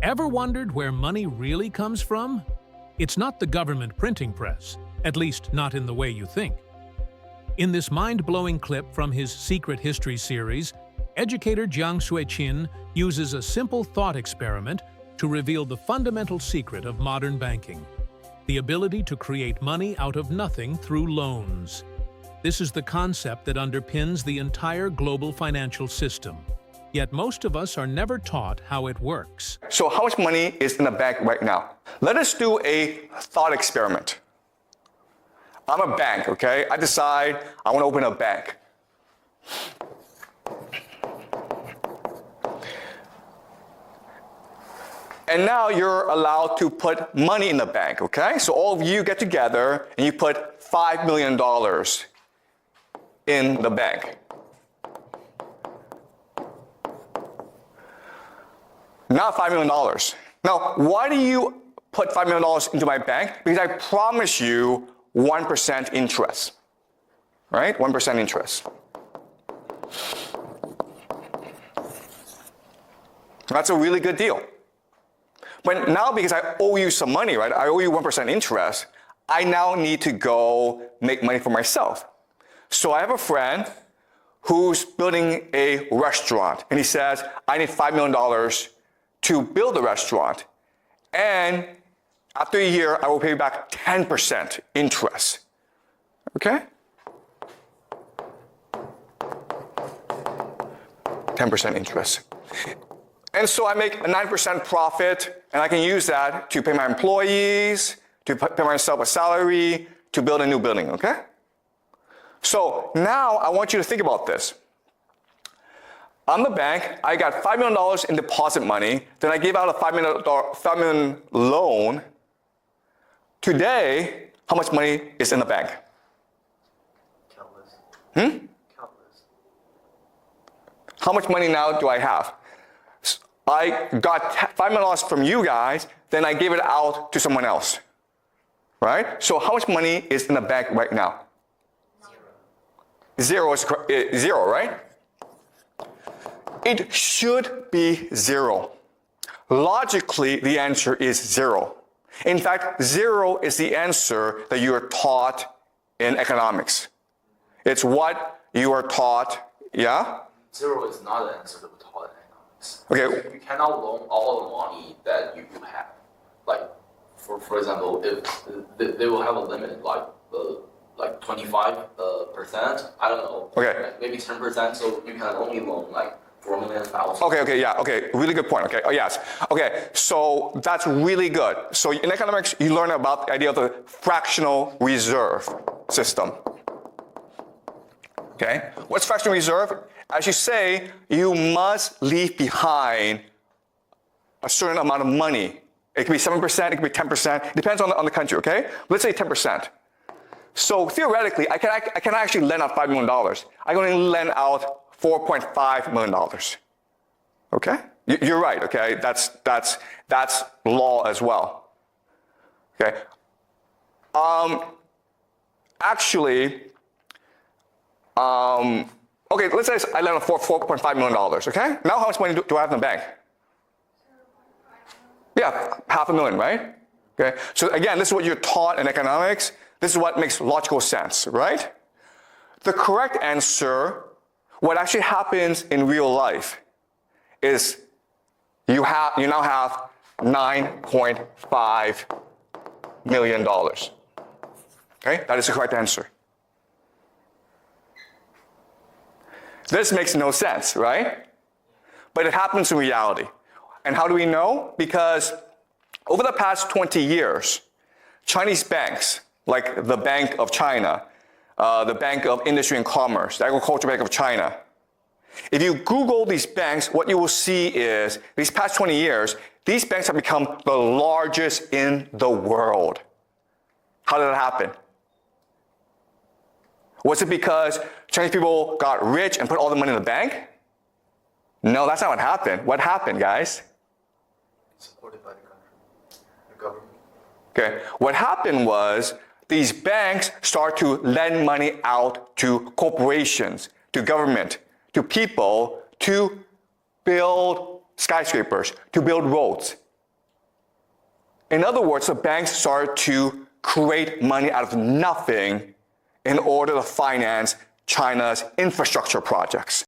Ever wondered where money really comes from? It's not the government printing press, at least not in the way you think. In this mind-blowing clip from his Secret History series, educator Jiang Xueqin uses a simple thought experiment to reveal the fundamental secret of modern banking: the ability to create money out of nothing through loans. This is the concept that underpins the entire global financial system. Yet most of us are never taught how it works. So how much money is in the bank right now? Let us do a thought experiment. I'm a bank, okay? I decide I want to open a bank. And now you're allowed to put money in the bank, okay? So all of you get together and you put $5 million in the bank. Not $5 million. Now, why do you put $5 million into my bank? Because I promise you 1% interest, right? 1% interest. That's a really good deal. But now, because I owe you some money, right? I owe you 1% interest, I now need to go make money for myself. So I have a friend who's building a restaurant, and he says, I need $5 million to build a restaurant, and after a year, I will pay you back 10% interest, okay? 10% interest. And so I make a 9% profit, and I can use that to pay my employees, to pay myself a salary, to build a new building, okay? So now I want you to think about this. I'm the bank, I got $5 million in deposit money, then I gave out a $5 million loan. Today, how much money is in the bank? Countless. Countless. How much money now do I have? I got $5 million from you guys, then I gave it out to someone else, right? So how much money is in the bank right now? Zero is zero, right? It should be zero. Logically, the answer is zero. In fact, zero is the answer that you are taught in economics. It's what you are taught, yeah? Zero is not the answer that we're taught in economics. Okay. You cannot loan all the money that you have. Like, for example, if they will have a limit, like 25%, I don't know. Okay. Maybe 10%, so you can only loan like 4 million. Okay, really good point, okay, oh yes. Okay, so that's really good. So in economics, you learn about the idea of the fractional reserve system. Okay, what's fractional reserve? As you say, you must leave behind a certain amount of money. It could be 7%, it could be 10%, it depends on the country, okay? Let's say 10%. So theoretically, I can actually lend out $5 million. I can only lend out $4.5 million. Okay? You're right, okay? That's law as well. Okay? Okay, let's say I lend out $4.5 million, okay? Now how much money do I have in the bank? Yeah, $500,000, right? Okay? So again, this is what you're taught in economics. This is what makes logical sense, right? The correct answer, what actually happens in real life, is you now have $9.5 million. Okay, that is the correct answer. This makes no sense, right? But it happens in reality. And how do we know? Because over the past 20 years, Chinese banks, like the Bank of China, the Bank of Industry and Commerce, the Agricultural Bank of China. If you Google these banks, what you will see is, these past 20 years, these banks have become the largest in the world. How did that happen? Was it because Chinese people got rich and put all the money in the bank? No, that's not what happened. What happened, guys? Supported by the country, the government. Okay, what happened was, these banks start to lend money out to corporations, to government, to people, to build skyscrapers, to build roads. In other words, the banks started to create money out of nothing in order to finance China's infrastructure projects.